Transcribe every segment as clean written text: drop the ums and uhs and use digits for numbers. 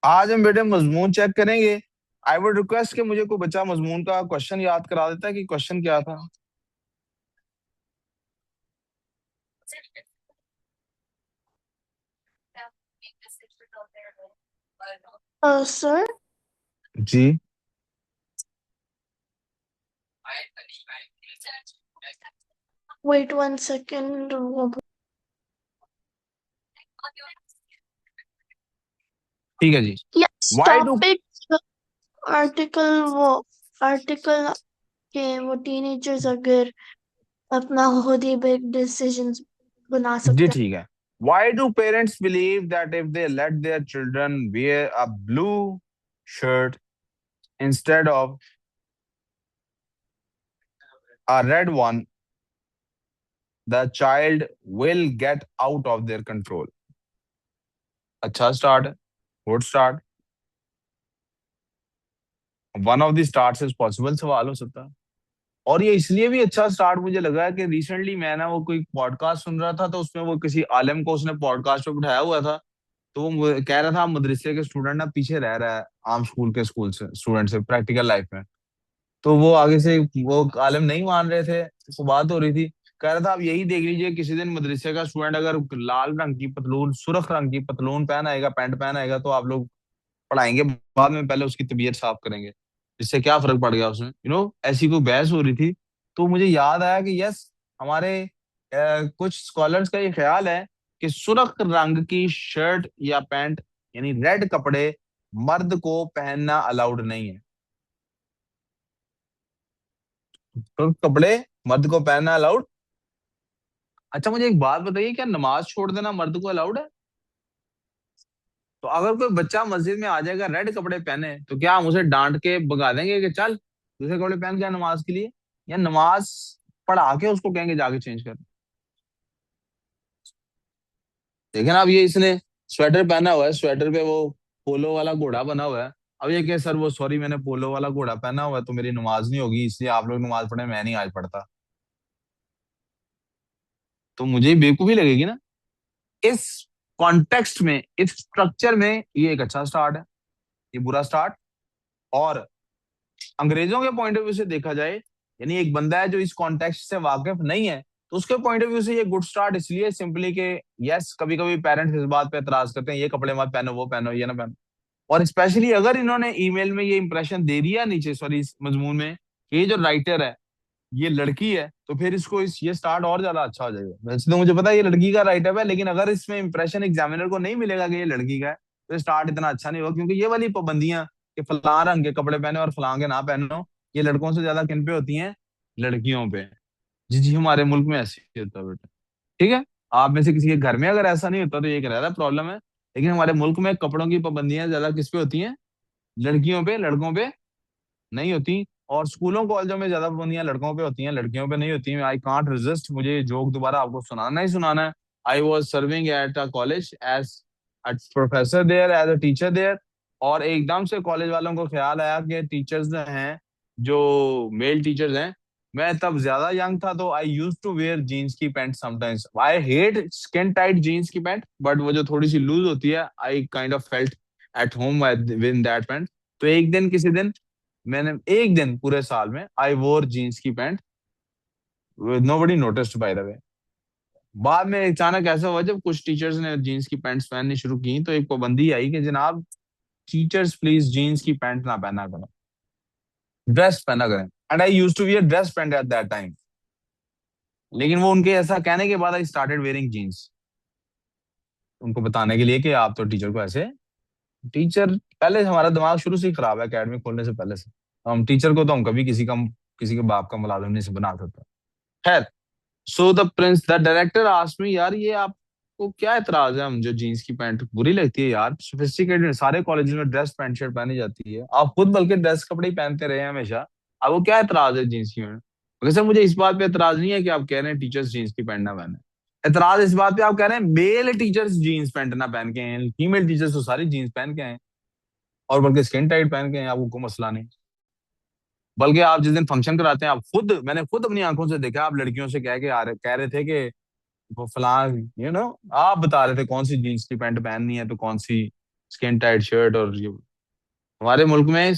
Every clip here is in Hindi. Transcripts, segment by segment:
आज हम बेटे मजमून चेक करेंगे। आई वुड रिक्वेस्ट कि मुझे कोई बच्चा मजमून का क्वेश्चन याद करा देता है कि क्वेश्चन क्या था। Sir, जी। wait 1 second. ठीक है जी। Yes, why do topic article वो article के वो टीनेजर्स अगर अपना खुद ही बिग डिसीजंस बना जी सकते हैं। ठीक है। Why do parents believe that if they let their children wear a blue shirt instead of a red one, the child will get out of their control? अच्छा स्टार्ट है। Good start. One of the start is possible सवाल हो सकता है। और ये इसलिए भी अच्छा स्टार्ट मुझे लगा है कि रिसेंटली मैं ना वो कोई पॉडकास्ट सुन रहा था, तो उसमें वो किसी आलिम को उसने पॉडकास्ट पे बिठाया हुआ था। तो वो कह रहा था मदरसे के स्टूडेंट ना पीछे रह रहा है आम स्कूल से स्टूडेंट से प्रैक्टिकल लाइफ में। तो वो आगे से वो आलिम नहीं मान रहे थे, तो बात हो रही थी। कह रहा था आप यही देख लीजिए, किसी दिन मदरसे का स्टूडेंट अगर लाल रंग की पतलून सुर्ख रंग की पतलून पहन आएगा, पैंट पहन आएगा, तो आप लोग पढ़ाएंगे बाद में, पहले उसकी तबीयत साफ करेंगे। इससे क्या फर्क पड़ गया उसमें, ऐसी कोई बहस हो रही थी। तो मुझे याद आया कि यस, हमारे कुछ स्कॉलर्स का ये ख्याल है कि सुर्ख रंग की शर्ट या पैंट यानी रेड कपड़े मर्द को पहनना अलाउड नहीं है। सुर्ख कपड़े मर्द को पहनना अलाउड। अच्छा मुझे एक बात बताइए, क्या नमाज छोड़ देना मर्द को अलाउड है? तो अगर कोई बच्चा मस्जिद में आ जाएगा रेड कपड़े पहने, तो क्या हम उसे डांट के भगा देंगे कि चल दूसरे कपड़े पहन के आ नमाज के लिए? या नमाज पढ़ा के उसको कहेंगे जाके चेंज कर? देखे ना, अब ये इसने स्वेटर पहना हुआ है, स्वेटर पे वो पोलो वाला घोड़ा बना हुआ है। अब ये कहे सर वो सॉरी मैंने पोलो वाला घोड़ा पहना हुआ है तो मेरी नमाज नहीं होगी, इसलिए आप लोग नमाज पढ़े, मैं नहीं आज पढ़ता। तो मुझे बेवकूफी लगेगी ना। इस कॉन्टेक्स्ट में, इस स्ट्रक्चर में ये एक अच्छा स्टार्ट है, ये बुरा स्टार्ट। और अंग्रेजों के पॉइंट ऑफ व्यू से देखा जाए, यानी एक बंदा है जो इस कॉन्टेक्स्ट से वाकिफ नहीं है, तो उसके पॉइंट ऑफ व्यू से ये गुड स्टार्ट इसलिए सिंपली कि यस, कभी कभी पेरेंट्स इस बात पे एतराज करते हैं ये कपड़े मत पहनो, वो पहनो, ये ना पहनो। और स्पेशली अगर इन्होंने ईमेल में ये इंप्रेशन दे दिया नीचे, सॉरी इस मजमून में, कि ये जो राइटर है ये लड़की है, तो फिर इसको ये स्टार्ट और ज्यादा अच्छा हो जाएगा। वैसे तो मुझे पता है ये लड़की का राइटर है, लेकिन अगर इसमें इंप्रेशन एग्जामिनर को नहीं मिलेगा कि ये लड़की का है, तो स्टार्ट इतना अच्छा नहीं होगा। क्योंकि ये वाली पाबंदियां कि फलां रंग के कपड़े पहने और फलां के ना पहनो, ये लड़कों से ज्यादा किन पे होती हैं? लड़कियों पे। जी जी, हमारे मुल्क में ऐसे ही होता है बेटा। ठीक है। आप में से किसी के घर में अगर ऐसा नहीं होता तो ये एक रहता प्रॉब्लम है, लेकिन हमारे मुल्क में कपड़ों की पाबंदियां ज्यादा किस पे होती हैं? लड़कियों पे, लड़कों पे नहीं होती। और स्कूलों कॉलेजों में ज्यादा पाबंदियां लड़कों पे होती हैं, लड़कियों पे नहीं होती। आई कांट रेजिस्ट, मुझे ये जोक दोबारा आपको सुनाना ही सुनाना है। I was serving at a college as a professor there, as a teacher there. और एकदम से कॉलेज वालों को ख्याल आया कि टीचर्स हैं जो मेल टीचर्स हैं, मैं तब ज्यादा यंग था, तो I use to wear jeans की pant sometimes. I hate skin tight jeans की पैंट, बट वो जो थोड़ी सी लूज होती है, I kind of felt at home with that pant. तो एक दिन, किसी दिन, मैंने एक दिन पूरे साल में आई वोर जीन्स की pant, nobody noticed by the way. बाद में अचानक ऐसा हुआ जब कुछ टीचर्स ने जीन्स की पैंट्स पहननी शुरू की, तो एक पाबंदी आई कि जनाब टीचर्स प्लीज जीन्स की पैंट ना पहना करें, ड्रेस पहना करें। And I use to wear dress pant at that time. लेकिन वो उनके ऐसा कहने के बाद आई स्टार्टेड वेयरिंग जीन्स, उनको बताने के लिए कि आप तो टीचर को ऐसे, टीचर, पहले से हमारा दिमाग शुरू से ही खराब है, एकेडमी खोलने से पहले से। हम टीचर को तो हम कभी किसी के बाप का मुलाजिम नहीं से बना सकता। खैर, so the Prince the director asked me, यार ये आपको क्या एतराज है? हम जो जीन्स की पैंट बुरी लगती है यार, सोफिस्टिकेटेड सारे कॉलेज में ड्रेस पैंट शर्ट पहनी जाती है, आप खुद बल्कि ड्रेस कपड़े ही पहनते रहे हैं हमेशा, आपको क्या एतराज है जीन्स की पैंट? वैसे मुझे इस बात पे एतराज नहीं है कि आप कह रहे हैं टीचर्स जीन्स की पैंट ना पहने। एतराज इस बात पे आप कह रहे हैं मेल टीचर्स जीन्स पैंट ना पहन के हैं, फीमेल टीचर्स तो सारी जीन्स पहन के हैं, और बल्कि स्किन टाइट पहन के हैं, आपको कोई मसला नहीं। बल्कि आप जिस दिन फंक्शन कराते हैं, आप खुद, मैंने खुद अपनी आंखों से देखा, आप लड़कियों से कह रहे थे कि वो फलां, आप बता रहे थे कौन सी जीन्स की पैंट पहननी है तो कौन सी स्किन टाइट शर्ट और ये हमारे मुल्क में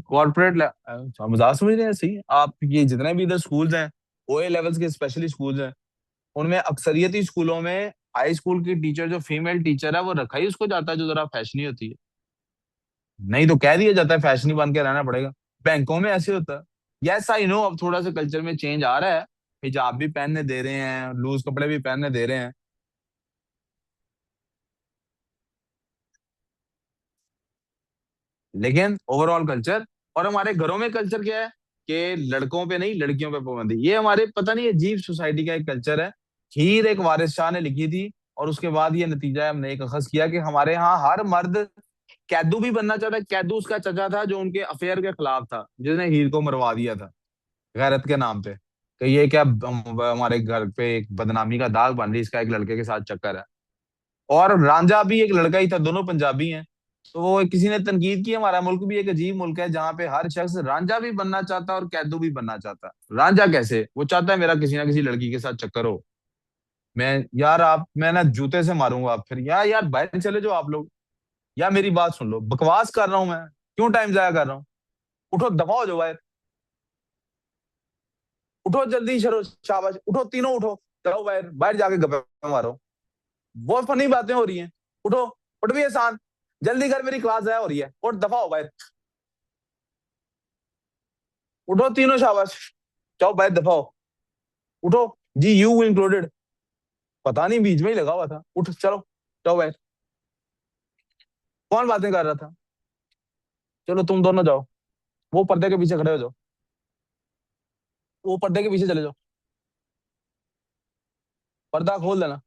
कॉर्पोरेट मजाक समझ रहे हैं सही। आप ये जितने भी इधर स्कूल्स हैं, ओए लेवल्स के स्पेशली स्कूल्स हैं, उनमें अक्सरियती स्कूलों में हाई स्कूल की टीचर जो फीमेल टीचर है वो रखा ही उसको जाता है जो जरा फैशनी होती है। नहीं तो कह दिया जाता है फैशनी बन के रहना पड़ेगा। बैंकों में ऐसे होता है। यस आई नो अब थोड़ा सा कल्चर में चेंज आ रहा है, हिजाब भी पहनने दे रहे हैं, लूज कपड़े भी पहनने दे रहे हैं। लेकिन ओवरऑल कल्चर, और हमारे घरों में कल्चर क्या है कि लड़कों पे नहीं लड़कियों पे पाबंदी। ये हमारे पता नहीं अजीब सोसाइटी का एक कल्चर है। हीर एक वारिस शाह ने लिखी थी, और उसके बाद ये नतीजा हमने एक अखज किया कि हमारे यहाँ हर मर्द कैदू भी बनना चाहता है। कैदू उसका चचा था जो उनके अफेयर के खिलाफ था, जिसने हीर को मरवा दिया था गैरत के नाम पे। कि ये क्या हमारे घर पे एक बदनामी का दाग बन रही, इसका एक लड़के के साथ चक्कर है। और रांझा भी एक लड़का ही था, दोनों पंजाबी हैं। तो वो किसी ने तनकीद की, हमारा मुल्क भी एक अजीब मुल्क है जहाँ पे हर शख्स रांझा भी बनना चाहता है और कैदू भी बनना चाहता है। रांझा कैसे? वो चाहता है मेरा किसी ना किसी लड़की के साथ चक्कर हो। मैं यार आप मैं ना जूते से मारूंगा आप फिर, यार यार बाहर चले जाओ आप लोग। या मेरी बात सुन लो, बकवास कर रहा हूं मैं, क्यों टाइम जाया कर रहा हूँ? उठो दफा हो जाओ बाहर। उठो जल्दी, शरो शाबाश, उठो तीनों उठो। जाओ बाहर, बाहर जाके गप्पे मारो। बहुत फनी बातें हो रही हैं। उठो। उठ भी आसान, जल्दी कर मेरी क्लास है हो रही है, उठ दफा हो बाहर। उठो तीनों शाबाश, जाओ बाहर दफा हो। उठो, जी यू इंक्लूडेड। पता नहीं बीच में ही लगा हुआ था, उठ चलो, जाओ बाहर। कौन बातें कर रहा था? चलो तुम दोनों जाओ, वो पर्दे के पीछे खड़े हो जाओ, वो पर्दे के पीछे चले जाओ, पर्दा खोल देना।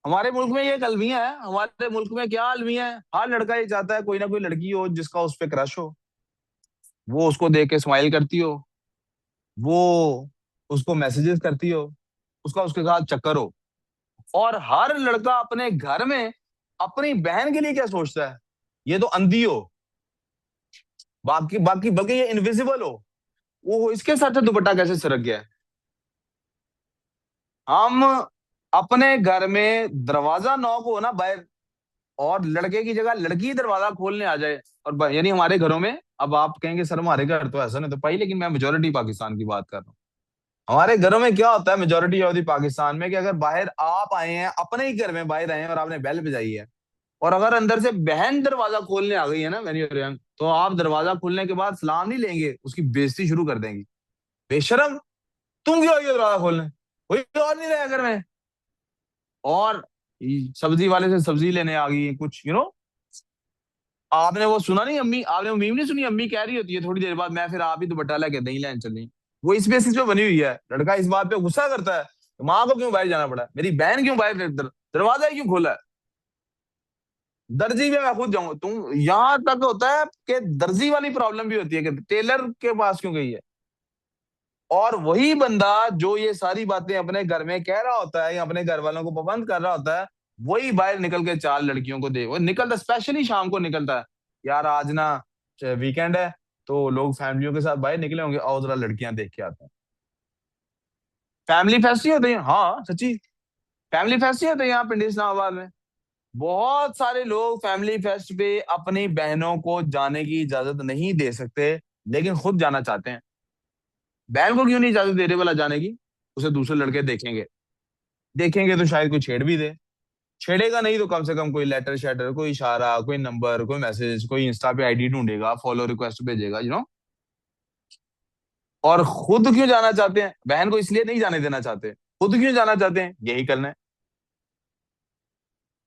हमारे मुल्क में ये एक अलमिया है, हमारे मुल्क में क्या अलमिया है, हर लड़का ये चाहता है कोई ना कोई लड़की हो जिसका उस पर क्रश हो, वो उसको देख के स्माइल करती हो, वो उसको मैसेजेस करती हो, उसका उसके साथ चक्कर हो। और हर लड़का अपने घर में अपनी बहन के लिए क्या सोचता है, ये तो अंधी हो, बाकी बाकी बल्कि ये इनविजिबल हो, वो इसके साथ दुपट्टा कैसे सरक गया है। हम अपने घर में दरवाजा नॉक हो ना बाहर, और लड़के की जगह लड़की दरवाजा खोलने आ जाए, और यानी हमारे घरों में, अब आप कहेंगे सर हमारे घर तो ऐसा नहीं तो पाई, लेकिन मैं मेजोरिटी पाकिस्तान की बात कर रहा हूँ। हमारे घरों में क्या होता है मेजोरिटी ऑफ द पाकिस्तान में, कि अगर बाहर आप आए हैं अपने ही घर में, बाहर आए हैं और आपने बेल बजाई है, और अगर अंदर से बहन दरवाजा खोलने आ गई है ना, वेन यूर यंग, तो आप दरवाजा खोलने के बाद सलाम नहीं लेंगे, उसकी बेइज्जती शुरू कर देंगी। बेशरम, तुम क्यों आई हो दरवाजा खोलने, कोई और नहीं रहा घर में। और सब्जी वाले से सब्जी लेने आ गई है कुछ, आपने वो सुना नहीं, अम्मी आपने वो मीम नहीं सुनी, अम्मी कह रही होती है थोड़ी देर बाद, मैं फिर आप ही दुपट्टा लेके दही लेने चली। वो इस बेसिस पे बनी हुई है। लड़का इस बात पे गुस्सा करता है, माँ को क्यों बाहर जाना पड़ा, मेरी बहन क्यों बाहर दरवाजा ही क्यों खोला है। दर्जी में मैं खुद जाऊंगा, तुम यहां तक होता है कि दर्जी वाली प्रॉब्लम भी होती है कि टेलर के पास क्यों गई है। और वही बंदा जो ये सारी बातें अपने घर में कह रहा होता है या अपने घर वालों को पाबंद कर रहा होता है, वही बाहर निकल के चार लड़कियों को दे, वो निकलता स्पेशली शाम को निकलता है। यार आज ना वीकेंड है, तो लोग फैमिलियों के साथ बाहर निकले होंगे, आओ जरा लड़कियां देख के आते हैं। फैमिली फेस्ट ही होते हैं, हाँ सच्ची। फैमिली फेस्ट ही होते हैं यहाँ पिंडी इस्लामाबाद में। बहुत सारे लोग फैमिली फेस्ट पे अपनी बहनों को जाने की इजाजत नहीं दे सकते, लेकिन खुद जाना चाहते हैं। बहन को क्यों नहीं इजाजत दे रहे वाला जाने की? उसे दूसरे लड़के देखेंगे, देखेंगे तो शायद कोई छेड़ भी दे। छेड़ेगा नहीं तो कम से कम कोई लेटर शेटर, कोई इशारा, कोई नंबर, कोई मैसेज, कोई इंस्टा पे आईडी ढूंढेगा, फॉलो रिक्वेस्ट भेजेगा, और खुद क्यों जाना चाहते हैं? बहन को इसलिए नहीं जाने देना चाहते, खुद क्यों जाना चाहते हैं? यही करना है।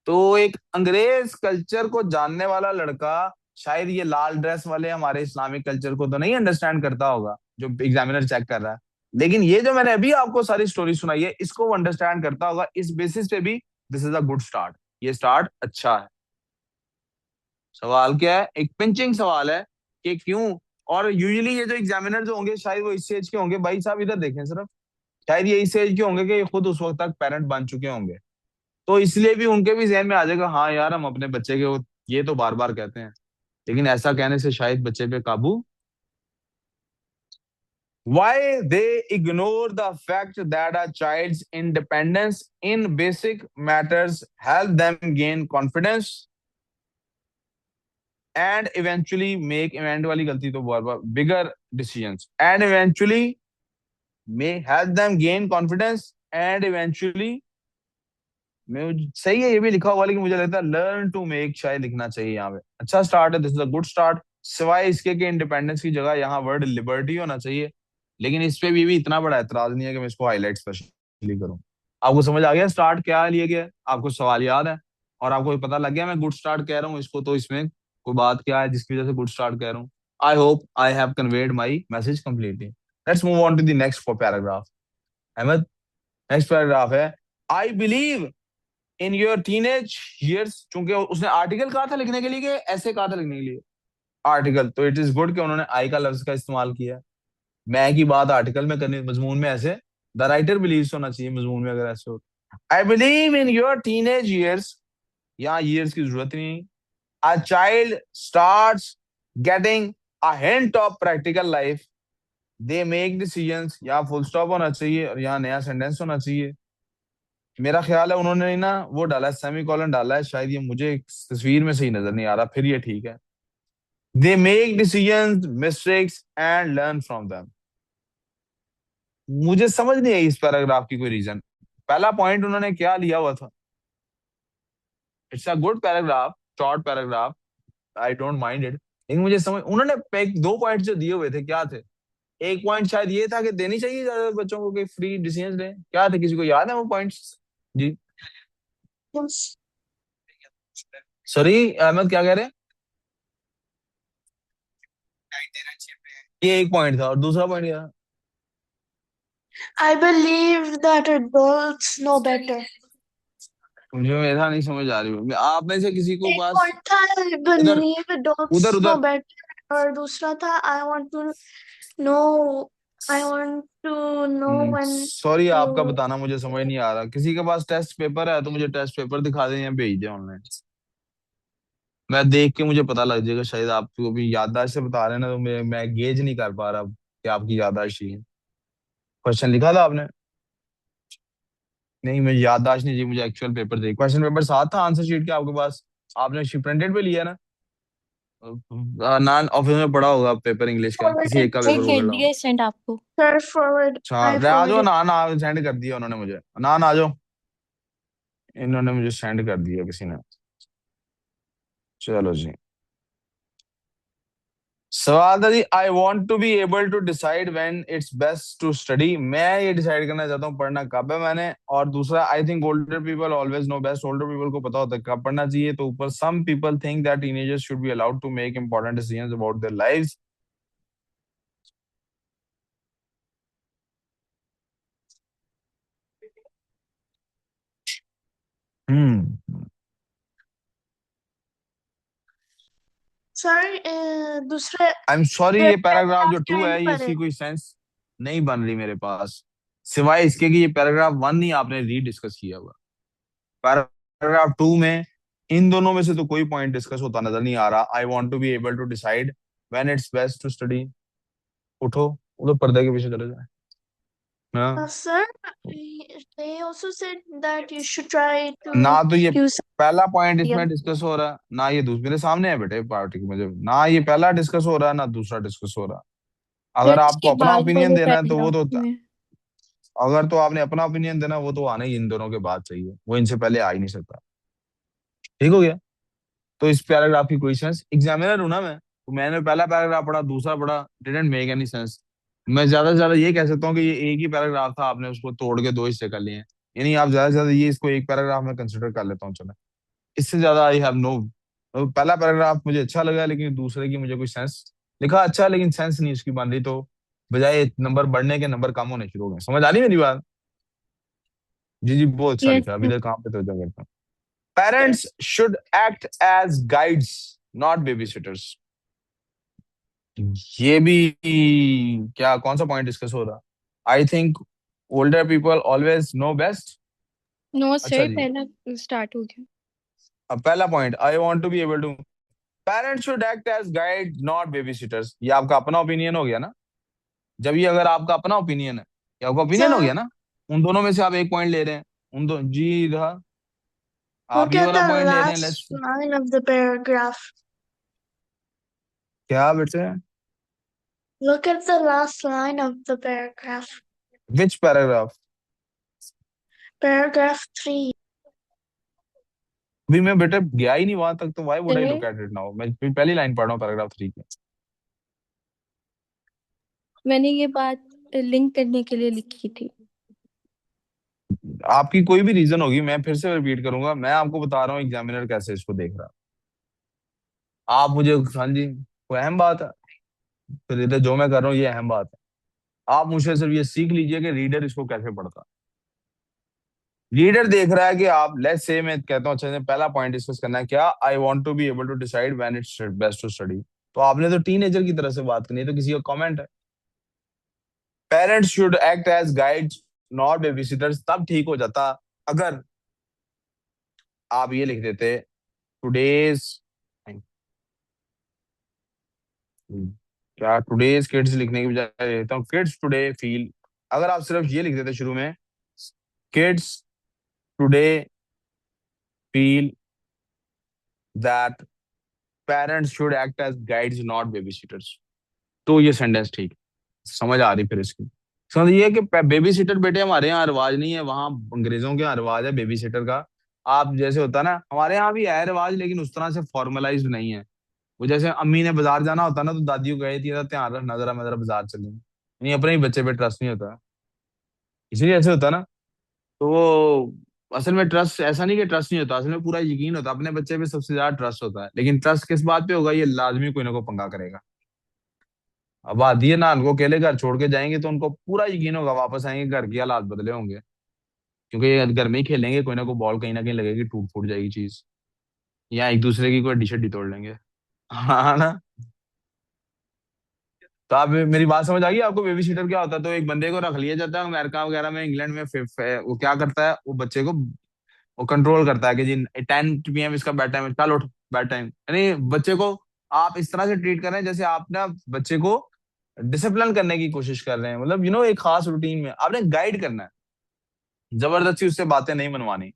तो एक अंग्रेज कल्चर को जानने वाला लड़का शायद ये लाल ड्रेस वाले हमारे इस्लामिक कल्चर को तो नहीं अंडरस्टैंड करता होगा, जो एग्जामिनर चेक कर रहा है। लेकिन ये जो मैंने अभी आपको सारी स्टोरी सुनाई है, इसको वो अंडरस्टैंड करता होगा। इस बेसिस पे भी this is a good start, ये स्टार्ट अच्छा है। सवाल क्या है? एक पिंचिंग सवाल है कि क्यों। और यूजुअली ये जो एग्जामिनर जो होंगे शायद वो इस एज के होंगे, भाई साहब इधर देखें सिर्फ, शायद ये इस एज के होंगे कि ये खुद उस वक्त तक पेरेंट बन चुके होंगे। तो इसलिए भी उनके भी जहन में आ जाएगा, हाँ यार हम अपने बच्चे के ये तो बार बार कहते हैं, लेकिन ऐसा कहने से शायद बच्चे पे काबू Why they ignore the fact that a child's independence in basic matters help them gain confidence and eventually make event वाली गलती तो बहुत बार bigger decisions and eventually may help them gain confidence and eventually मैं सही है ये भी लिखा हुआ लेकिन मुझे लगता है लर्न टू मेक शायद लिखना चाहिए यहाँ पे अच्छा स्टार्ट है this is a good start सिवाय इसके कि इंडिपेंडेंस की जगह यहाँ वर्ड लिबर्टी होना चाहिए लेकिन इस पे भी इतना बड़ा एतराज नहीं है कि मैं इसको हाईलाइट स्पेशली करूँ आपको समझ आ गया स्टार्ट क्या लिया गया है आपको सवाल याद है और आपको पता लग गया मैं गुड स्टार्ट कह रहा हूँ इसको तो इसमें कोई बात क्या है जिसकी वजह से गुड स्टार्ट कह रहा हूँ I hope I have conveyed my message completely let's move on to the next paragraph Ahmad next paragraph है I believe in your teenage years चूंकि उसने आर्टिकल कहा था लिखने के लिए कि ऐसे कहा था लिखने के लिए आर्टिकल तो इट इज गुड कि उन्होंने आई का लफ्ज का इस्तेमाल किया मैं की बात आर्टिकल में करनी मजमून में ऐसे द राइटर बिलीव होना चाहिए मजमून में अगर ऐसे हो आई believe in your teenage years यहाँ ईयर्स की जरूरत नहीं a child starts getting a hint of practical life they make decisions यहाँ फुल स्टॉप होना चाहिए और यहाँ नया सेंटेंस होना चाहिए मेरा ख्याल है उन्होंने ना वो डाला है सेमी कॉलन डाला है शायद ये मुझे तस्वीर में सही नजर नहीं आ रहा फिर ये ठीक है they make decisions mistakes and learn from them मुझे समझ नहीं आई इस पैराग्राफ की कोई रीजन पहला पॉइंट उन्होंने क्या लिया हुआ था it's a good paragraph short paragraph I don't mind it लेकिन मुझे समझ उन्होंने दो पॉइंट जो दिए हुए थे क्या थे एक पॉइंट शायद ये था कि देनी चाहिए ज्यादा बच्चों को कि फ्री डिसीजंस लें क्या थे किसी को याद है वो पॉइंट्स जी Yes. सॉरी अहमद क्या कह रहे हैं ये एक पॉइंट था और दूसरा पॉइंट क्या था? I believe that adults know better. मुझे मेरा नहीं समझ आ रही आप में से किसी को एक पास पॉइंट था I उधर believe adults उधर know उधर better और दूसरा था know I want to know when sorry आपका to बताना मुझे समझ नहीं आ रहा किसी के पास टेस्ट पेपर है तो मुझे टेस्ट पेपर दिखा दें या भेज दें ऑनलाइन मैं देख के मुझे पता लग जाएगा शायद आपको भी याददाश्त से बता रहे हैं ना तो मैं गेज नहीं कर पा रहा कि आपकी याददाश्त ही है क्वेश्चन लिखा था आपने नहीं मुझे याददाश्त नहीं जी मुझे एक्चुअल पेपर दे क्वेश्चन पेपर साथ था आंसर शीट के आपके पास आपने प्रिंटेड पे लिया ना नान ऑफिस में पढ़ा होगा पेपर इंग्लिश का forward किसी एक का पेपर एक पकड़ भेज रहा हूँ दिया सेंड आपको। sir forward अच्छा I आ जाओ forwarded ना ना सेंड कर दिया उन्होंने मुझे नान आ जाओ इन्होंने मुझे सेंड कर दिया किसी ने चलो जी सवाल था जी I want to be able to decide when it's best to study मैं ये डिसाइड करना चाहता हूँ पढ़ना कब है मैंने और दूसरा I think older people always know best older people को पता होता है कब पढ़ना चाहिए तो ऊपर some people think that teenagers should be allowed to make important decisions about their lives hmm sir दूसरे आई एम सॉरी ये पैराग्राफ जो पैराग्राफ टू क्यों है नहीं ये इसकी पढ़े कोई सेंस नहीं बन रही मेरे पास सिवाय इसके कि ये पैराग्राफ वन ही आपने रीडिस्कस किया हुआ पैराग्राफ टू में इन दोनों में से तो कोई पॉइंट डिस्कस होता नजर नहीं आ रहा I want to be able to decide when it's best to study उठो उधर पर्दे के पीछे चले जाए हाँ sir they also said that you should try to ना तो ये use पहला पॉइंट yeah. इसमें डिस्कस हो रहा है ना ये दूसरे मेरे सामने है बेटे पार्टी की मुझे ना ये पहला डिस्कस हो रहा है ना दूसरा डिस्कस हो रहा है फिर अगर आपको इसकी अपना बात ओपिनियन करो देना है तो वो तो पैराग्राफ में। अगर तो आपने अपना ओपिनियन देना वो तो आना ही इन दोनों के बाद चाहिए वो इनसे पहले आ ही नहीं सकता ठीक हो गया तो इस पैराग्राफ की कोई सेंस एग्जामिनर हूं ना मैं तो मैंने पहला पैराग्राफ पढ़ा दूसरा पढ़ा डिडंट मेक एनी सेंस मैं ज्यादा से ज्यादा ये कह सकता हूँ कि ये एक ही पैराग्राफ था आपने उसको तोड़ के दो हिस्से कर लिए हैं यानी आप ज्यादा से ज्यादा ये इसको एक पैराग्राफ में कंसिडर कर लेता हूँ चलो इससे ज्यादा आई हैव नो पहला पैराग्राफ मुझे अच्छा लगा लेकिन दूसरे की मुझे कोई सेंस लिखा अच्छा लेकिन सेंस नहीं उसकी बन रही तो बजाय नंबर बढ़ने के नंबर कम होने शुरू हो गए समझ आ रही मेरी बात जी जी बहुत अच्छा यस लिखा अभी तक काम पे तो करता हूँ parents should act as guides not babysitters ये भी क्या कौन सा पॉइंट डिस्कस हो रहा I think older people always know best no अच्छा सर जी पहला स्टार्ट हो गया। अब पहला point I want to be able to parents should act as guide not babysitters ये आपका अपना ओपिनियन हो गया ना जब ये अगर आपका अपना ओपिनियन है, ये आपका ओपिनियन हो Sir, गया ना, उन दोनों में से आप एक पॉइंट ले रहे हैं, उन दो जी रहा, आप look ये at वाला the पॉइंट ले रहे हैं, last let's. line of the paragraph. क्या बेटे? Look at the last line of the paragraph. Which paragraph? Paragraph 3. अभी मैं बेटे गया ही नहीं वहां तक, तो व्हाई वुड आई चलिए, लुक एट इट नाउ? मैं पहली लाइन पढ़ रहा हूँ पैराग्राफ 3 की। मैंने ये बात लिंक करने के लिए लिखी थी। आपकी कोई भी रीजन होगी, मैं फिर से रिपीट करूंगा, मैं आपको बता रहा हूँ एग्जामिनर कैसे इसको देख रहा है। आप मुझे, हाँ जी, कोई अहम बात है? फिर ये तो जो मैं कर रहा हूँ ये अहम बात है। आप मुझसे सिर्फ ये सीख लीजिए कि रीडर इसको कैसे पढ़ता है। रीडर देख रहा है कि आप, लेट्स से मैं कहता हूँ, अच्छा से पहला पॉइंट डिस्कस करना है क्या, I want to be able to decide when it's best to study. तो आपने तो टीनेजर की तरह से बात करनी है, तो किसी का कमेंट है, parents should act as guides not babysitters, तब ठीक हो जाता अगर आप ये लिख देते, टुडेज, क्या टुडेज किड्स लिखने की बजाय लिखता हूँ किड्स टुडे फील। अगर आप सिर्फ ये लिख देते शुरू में, kids today feel that parents should act as guides not babysitters, तो ये सेंटेंस ठीक समझ आ रही फिर इसकी। समझ ये कि बेबी सिटर बेटे हमारे यहाँ रिवाज नहीं है, वहां अंग्रेजों के यहाँ रिवाज है बेबी सिटर का। आप जैसे होता है ना, हमारे यहाँ भी है रिवाज, लेकिन उस तरह से फॉर्मलाइज्ड नहीं है। वो जैसे अम्मी ने बाजार जाना होता ना, तो दादी को कही थी ध्यान रखना जरा, मैं जरा बाजार चलूँ, नहीं अपने ही बच्चे पे ट्रस्ट नहीं होता, इसलिए ऐसे होता ना। तो वो असल में ट्रस्ट ऐसा नहीं कि ट्रस्ट नहीं होता, असल में पूरा यकीन होता, अपने बच्चे पे सबसे ज्यादा ट्रस्ट होता है, लेकिन ट्रस्ट किस बात पे होगा, ये लाजमी कोई ना कोई पंगा करेगा। अब आती है ना, उनको अकेले घर छोड़ के जाएंगे तो उनको पूरा यकीन होगा वापस आएंगे घर के हालात बदले होंगे, क्योंकि ये घर में ही खेलेंगे, कोई ना कोई बॉल कहीं ना कहीं लगेगी, टूट फूट जाएगी चीज, या एक दूसरे की कोई टी शर्ट ही तोड़ लेंगे। हाँ ना। तो आप, मेरी बात समझ आ गई आपको? बेबी सिटर क्या होता है? तो एक बंदे को रख लिया जाता है अमेरिका वगैरह में, इंग्लैंड में, वो क्या करता है, वो बच्चे को वो कंट्रोल करता है कि जी 10 PM इसका बेड टाइम है, चल उठ, बेड टाइम, यानी बच्चे को आप इस तरह से ट्रीट कर रहे हैं जैसे आप ना बच्चे को डिसिप्लिन करने की कोशिश कर रहे हैं, मतलब एक खास रूटीन में आपने गाइड करना है, जबरदस्ती उससे बातें नहीं मनवानी।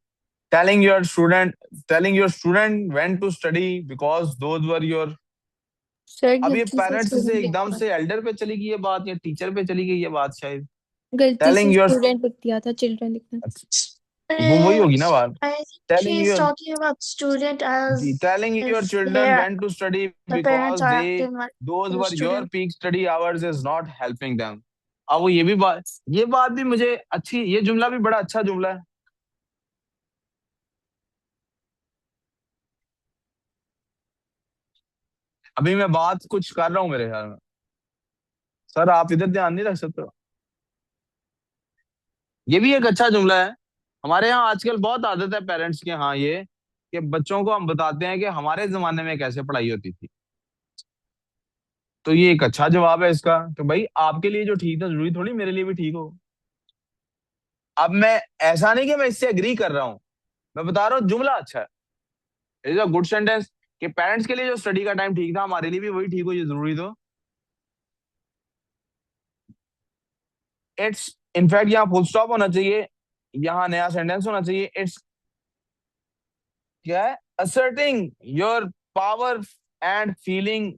Telling your student telling your student when to study because those were your. Sir अब ये गलती से पेरेंट्स से स्टूडेंट लिख एकदम दिया से था। एल्डर पे चली गई ये बात, या टीचर पे चली गई ये बात शायद। गलती से टेलिंग योर, स्टूडेंट लिख दिया था, चिल्ड्रन लिखना था। वो वही होगी ना It's, बात। I think telling she's your, talking about student जी, as telling your if children they're when to study the parents because are they acting like those the were your student. peak study hours is not helping them। अब वो ये बात भी मुझे अच्छी, ये जुमला भी बड़ा अच्छा जुमला है। अभी मैं बात कुछ कर रहा हूँ मेरे ख्याल में, सर आप इधर ध्यान नहीं रख सकते? ये भी एक अच्छा जुमला है। हमारे यहाँ आजकल बहुत आदत है पेरेंट्स के, हाँ ये, कि बच्चों को हम बताते हैं कि हमारे जमाने में कैसे पढ़ाई होती थी। तो ये एक अच्छा जवाब है इसका कि भाई आपके लिए जो ठीक था जरूरी थोड़ी मेरे लिए भी ठीक हो। अब मैं, ऐसा नहीं कि मैं इससे एग्री कर रहा हूं, मैं बता रहा हूँ जुमला अच्छा है, इज अ गुड सेंटेंस, कि पेरेंट्स के लिए जो स्टडी का टाइम ठीक था हमारे लिए भी वही ठीक हो, ये जरूरी तो। इट्स, इनफैक्ट यहाँ फुल स्टॉप होना चाहिए, यहाँ नया सेंटेंस होना चाहिए, इट्स क्या है, asserting your power and feeling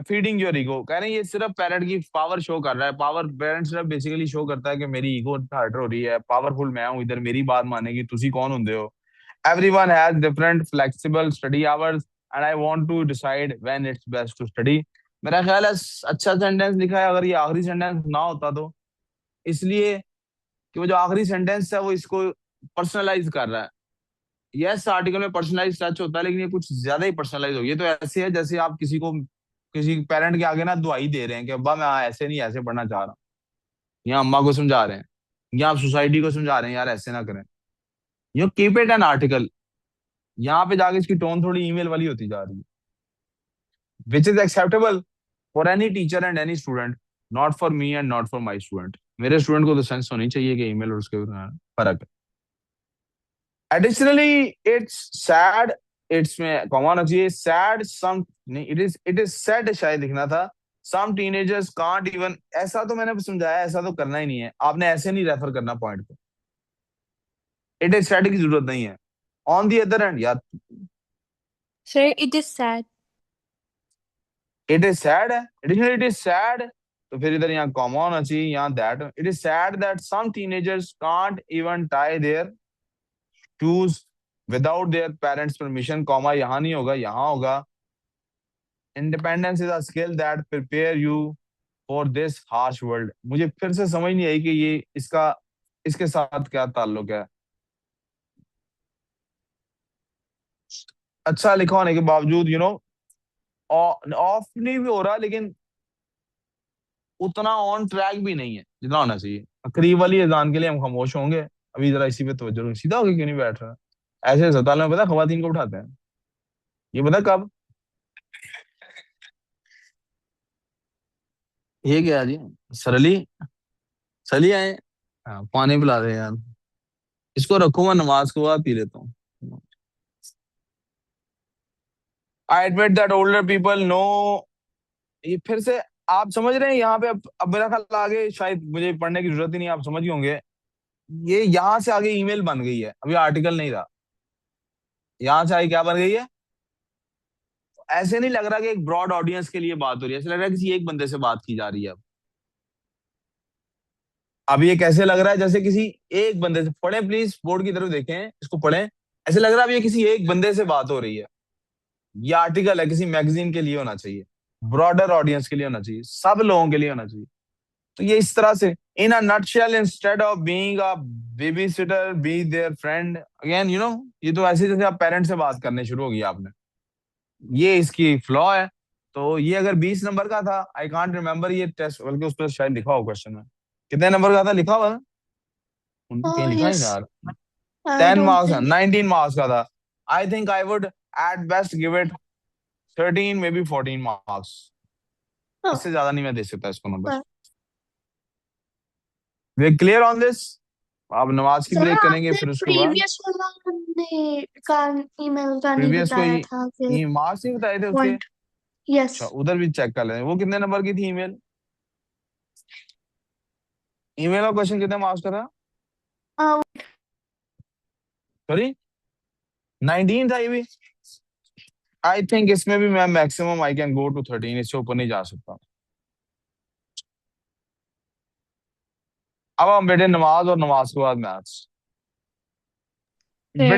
feeding your ego. कह रहे हैं ये सिर्फ पेरेंट की पावर शो कर रहा है, पावर पेरेंट सिर्फ बेसिकली शो करता है कि मेरी ईगो हर्ट हो रही है, पावरफुल मैं हूं इधर, मेरी बात मानेगी, तुसी कौन होंगे हो। Everyone has different flexible study hours and I want to decide when it's best to study। मेरा ख्याल है अच्छा सेंटेंस लिखा है, अगर ये आखिरी सेंटेंस ना होता तो, इसलिए कि वो जो आखिरी सेंटेंस है वो इसको पर्सनलाइज कर रहा है। यस आर्टिकल में पर्सनलाइज टच होता है, लेकिन ये कुछ ज्यादा ही पर्सनलाइज हो गया। ये तो ऐसे है जैसे आप किसी पेरेंट के आगे ना दुआई दे रहे हैं कि अब्बा मैं ऐसे नहीं ऐसे पढ़ना चाह रहा हूँ, या अम्मा को समझा रहे हैं, या आप सोसाइटी को समझा रहे हैं यार ऐसे ना करें। You keep it an article, यहाँ पे जाके इसकी टोन थोड़ी ईमेल वाली होती जा रही है। Which is acceptable for any teacher and any student, not for me and not for my student. मेरे स्टूडेंट को तो सेंस होनी चाहिए कि ईमेल और उसके फर्क है। एडिशनली इट्स सैड, इट्स में कॉमा होना चाहिए, सैड सम नहीं, इट इज सैड शायद लिखना था, सम टीनेजर्स कांट इवन, ऐसा तो मैंने समझाया, ऐसा तो करना ही नहीं है, आपने ऐसे नहीं रेफर करना पॉइंट को, इट इज सैड की जरूरत नहीं है। ऑन दी अदर एंड यार, Sir, it is sad. It is sad है, एडिशनल इट इज सैड, तो फिर इधर यहाँ कॉमा होना चाहिए, यहाँ that, it is sad that some teenagers can't even tie their shoes without their parents permission, comma यहाँ नहीं होगा, यहाँ होगा। Independence is a skill that prepare you for this harsh world. मुझे फिर से समझ नहीं आई कि ये इसका इसके साथ क्या ताल्लुक है। अच्छा लिखा होने के बावजूद ऑफ नहीं भी हो रहा, लेकिन उतना ऑन ट्रैक भी नहीं है जितना होना चाहिए। करीब वाली अजान के लिए हम खामोश होंगे, अभी जरा इसी पे तवज्जो करो। सीधा होके क्यों नहीं बैठ रहा? ऐसे अस्पताल में पता खवातीन को उठाते हैं, ये पता कब? ये क्या जी, सरली सरली आए, हाँ, पानी पिला दे यार, इसको रखो, मैं नमाज को बाद पी लेता हूँ। I admit that older people know, ये फिर से आप समझ रहे हैं यहाँ पे? अब मेरा ख्याल आगे शायद मुझे पढ़ने की जरूरत ही नहीं, आप समझ ही होंगे। ये यहाँ से आगे ईमेल बन गई है, अभी आर्टिकल नहीं था। यहाँ से आगे क्या बन गई है? ऐसे नहीं लग रहा कि एक ब्रॉड ऑडियंस के लिए बात हो रही है, ऐसे लग रहा है किसी एक बंदे से बात की जा रही है। अब ये कैसे लग रहा है? जैसे किसी एक बंदे से, पढ़े प्लीज, बोर्ड की तरफ देखें, इसको पढ़ें। ऐसे लग रहा है अब ये किसी एक बंदे से बात हो रही है। ये आर्टिकल है, किसी मैगजीन के लिए होना चाहिए, ब्रॉडर ऑडियंस के लिए होना चाहिए, सब लोगों के लिए होना चाहिए। तो ये इस तरह से, in a nutshell, instead of being a babysitter be their friend, again ये तो ऐसे जैसे आप पेरेंट से बात करने शुरू होगी आपने, ये इसकी फ्लॉ है। तो ये अगर 20 नंबर का था, आई कांट रिमेम्बर ये टेस्ट, बल्कि उस पर शायद लिखा हो क्वेश्चन में कितने नंबर का था, लिखा हुआ था कहीं, लिखा ही ना Yes, यार। I 10 don't marks, think. 19 marks का था। I think I would at best give it 13 may be 14 marks, Oh, इससे ज्यादा नहीं मैं दे सकता इसको number. but way clear on this? आप नमाज की sir, ब्रेक करेंगे, आपने फिर उसके बाद previous वाला ने का ईमेल का नहीं प्रीवियस को बताया था कि ये मार्क्स नहीं बताए थे उसके? पॉइंट। यस। अच्छा, उधर भी चेक कर लें, वो कितने नंबर की थी ईमेल? ईमेल और क्वेश्चन कितने मार्क्स का था? सॉरी, 19 था ये भी। आई थिंक इसमें भी मैं maximum I can go to 13, इससे ऊपर नहीं जा सकता। अब हम बेटे नमाज, और नमाज के बाद मैथ्स। Sir,